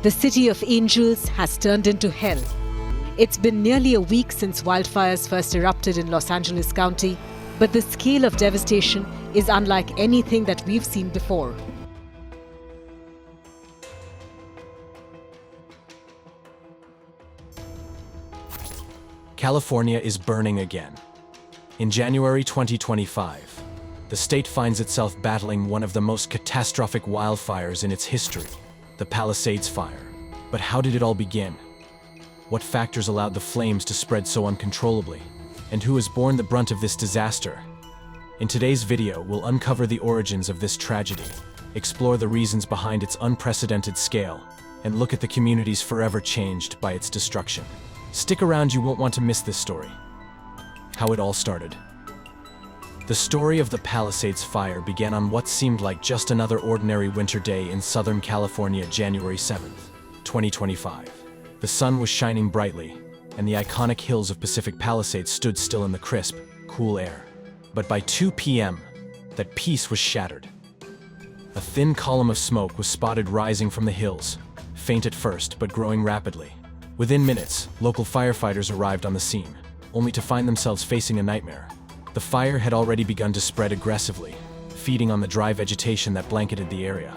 The city of angels has turned into hell. It's been nearly a week since wildfires first erupted in Los Angeles County, but the scale of devastation is unlike anything that we've seen before. California is burning again. In January 2025, the state finds itself battling one of the most catastrophic wildfires in its history, the Palisades Fire. But how did it all begin? What factors allowed the flames to spread so uncontrollably? And who has borne the brunt of this disaster? In today's video, we'll uncover the origins of this tragedy, explore the reasons behind its unprecedented scale, and look at the communities forever changed by its destruction. Stick around, you won't want to miss this story. How it all started. The story of the Palisades Fire began on what seemed like just another ordinary winter day in Southern California, January 7th, 2025. The sun was shining brightly, and the iconic hills of Pacific Palisades stood still in the crisp, cool air. But by 2 p.m., that peace was shattered. A thin column of smoke was spotted rising from the hills, faint at first but growing rapidly. Within minutes, local firefighters arrived on the scene, only to find themselves facing a nightmare. The fire had already begun to spread aggressively, feeding on the dry vegetation that blanketed the area.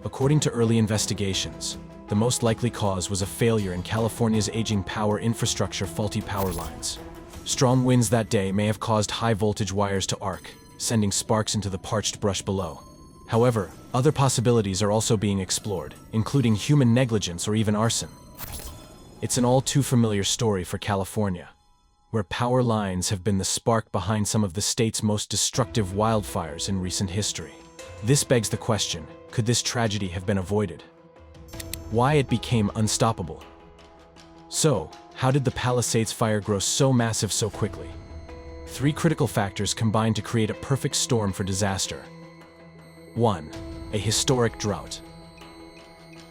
According to early investigations, the most likely cause was a failure in California's aging power infrastructure, faulty power lines. Strong winds that day may have caused high-voltage wires to arc, sending sparks into the parched brush below. However, other possibilities are also being explored, including human negligence or even arson. It's an all-too-familiar story for California, where power lines have been the spark behind some of the state's most destructive wildfires in recent history. This begs the question, could this tragedy have been avoided? Why it became unstoppable? So, how did the Palisades Fire grow so massive so quickly? 3 critical factors combined to create a perfect storm for disaster. 1. A historic drought.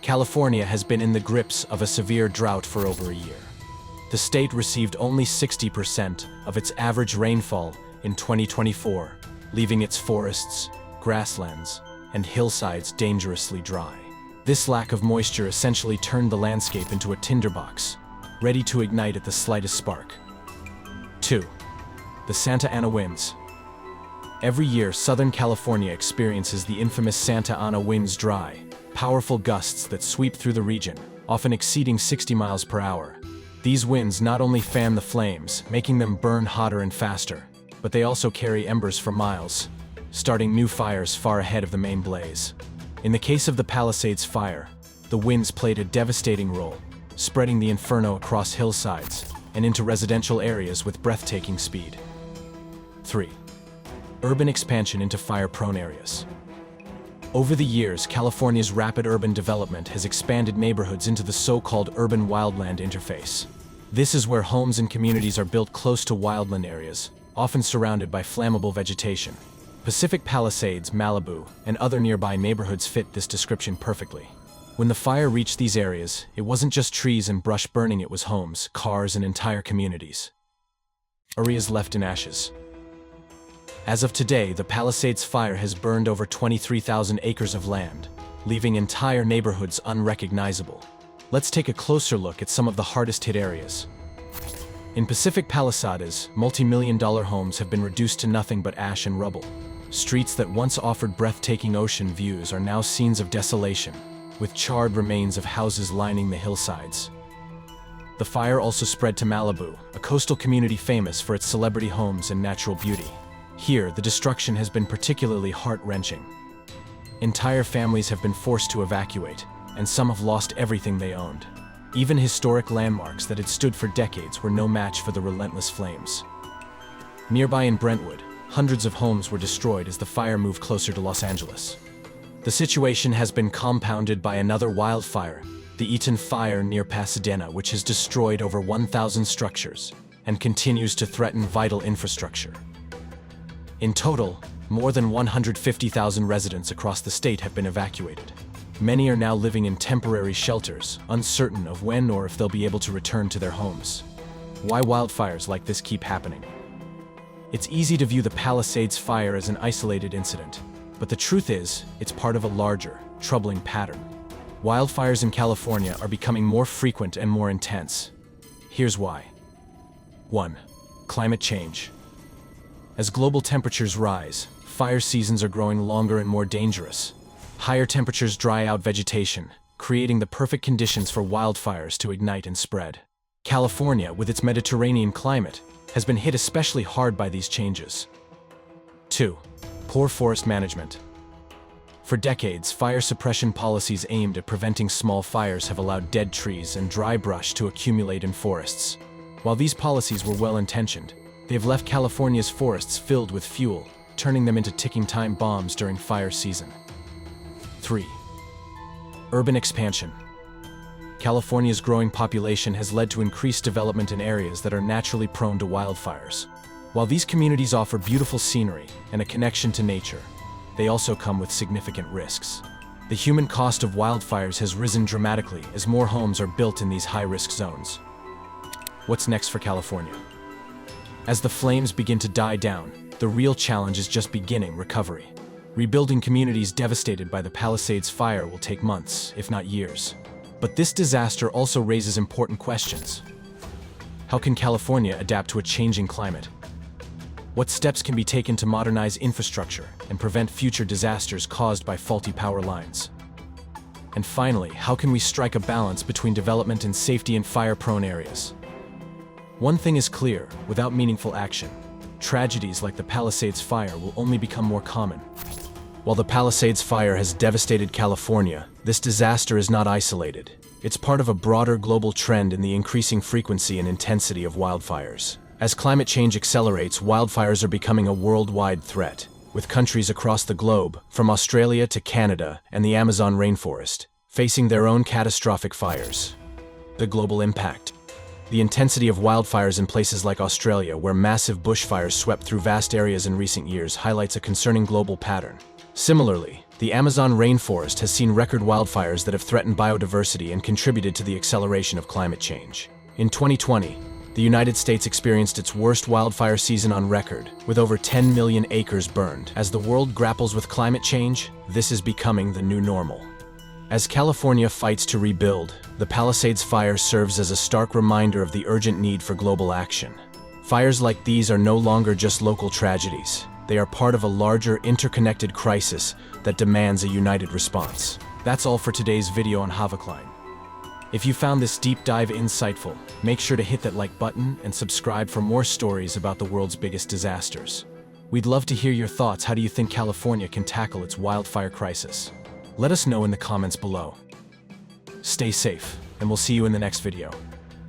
California has been in the grips of a severe drought for over a year. The state received only 60% of its average rainfall in 2024, leaving its forests, grasslands, and hillsides dangerously dry. This lack of moisture essentially turned the landscape into a tinderbox, ready to ignite at the slightest spark. 2. The Santa Ana winds. Every year, Southern California experiences the infamous Santa Ana winds, dry, powerful gusts that sweep through the region, often exceeding 60 miles per hour. These winds not only fan the flames, making them burn hotter and faster, but they also carry embers for miles, starting new fires far ahead of the main blaze. In the case of the Palisades Fire, the winds played a devastating role, spreading the inferno across hillsides and into residential areas with breathtaking speed. 3. Urban expansion into fire-prone areas. Over the years, California's rapid urban development has expanded neighborhoods into the so-called urban wildland interface. This is where homes and communities are built close to wildland areas, often surrounded by flammable vegetation. Pacific Palisades, Malibu, and other nearby neighborhoods fit this description perfectly. When the fire reached these areas, it wasn't just trees and brush burning, it was homes, cars, and entire communities. Areas left in ashes. As of today, the Palisades Fire has burned over 23,000 acres of land, leaving entire neighborhoods unrecognizable. Let's take a closer look at some of the hardest-hit areas. In Pacific Palisades, multi-million-dollar homes have been reduced to nothing but ash and rubble. Streets that once offered breathtaking ocean views are now scenes of desolation, with charred remains of houses lining the hillsides. The fire also spread to Malibu, a coastal community famous for its celebrity homes and natural beauty. Here, the destruction has been particularly heart-wrenching. Entire families have been forced to evacuate, and some have lost everything they owned. Even historic landmarks that had stood for decades were no match for the relentless flames. Nearby in Brentwood, hundreds of homes were destroyed as the fire moved closer to Los Angeles. The situation has been compounded by another wildfire, the Eaton Fire near Pasadena, which has destroyed over 1,000 structures and continues to threaten vital infrastructure. In total, more than 150,000 residents across the state have been evacuated. Many are now living in temporary shelters, uncertain of when or if they'll be able to return to their homes. Why wildfires like this keep happening? It's easy to view the Palisades Fire as an isolated incident, but the truth is, it's part of a larger, troubling pattern. Wildfires in California are becoming more frequent and more intense. Here's why. 1. Climate change. As global temperatures rise, fire seasons are growing longer and more dangerous. Higher temperatures dry out vegetation, creating the perfect conditions for wildfires to ignite and spread. California, with its Mediterranean climate, has been hit especially hard by these changes. 2. Poor forest management. For decades, fire suppression policies aimed at preventing small fires have allowed dead trees and dry brush to accumulate in forests. While these policies were well-intentioned, they have left California's forests filled with fuel, turning them into ticking time bombs during fire season. 3. Urban expansion. California's growing population has led to increased development in areas that are naturally prone to wildfires. While these communities offer beautiful scenery and a connection to nature, they also come with significant risks. The human cost of wildfires has risen dramatically as more homes are built in these high-risk zones. What's next for California? As the flames begin to die down, the real challenge is just beginning recovery. Rebuilding communities devastated by the Palisades Fire will take months, if not years. But this disaster also raises important questions. How can California adapt to a changing climate? What steps can be taken to modernize infrastructure and prevent future disasters caused by faulty power lines? And finally, how can we strike a balance between development and safety in fire-prone areas? One thing is clear: without meaningful action, tragedies like the Palisades Fire will only become more common. While the Palisades Fire has devastated California, this disaster is not isolated. It's part of a broader global trend in the increasing frequency and intensity of wildfires. As climate change accelerates, wildfires are becoming a worldwide threat, with countries across the globe, from Australia to Canada and the Amazon rainforest, facing their own catastrophic fires. The global impact. The intensity of wildfires in places like Australia, where massive bushfires swept through vast areas in recent years, highlights a concerning global pattern. Similarly, the Amazon rainforest has seen record wildfires that have threatened biodiversity and contributed to the acceleration of climate change. In 2020, the United States experienced its worst wildfire season on record, with over 10 million acres burned. As the world grapples with climate change, this is becoming the new normal. As California fights to rebuild, the Palisades Fire serves as a stark reminder of the urgent need for global action. Fires like these are no longer just local tragedies. They are part of a larger, interconnected crisis that demands a united response. That's all for today's video on Havocline. If you found this deep dive insightful, make sure to hit that like button and subscribe for more stories about the world's biggest disasters. We'd love to hear your thoughts. How do you think California can tackle its wildfire crisis? Let us know in the comments below. Stay safe, and we'll see you in the next video.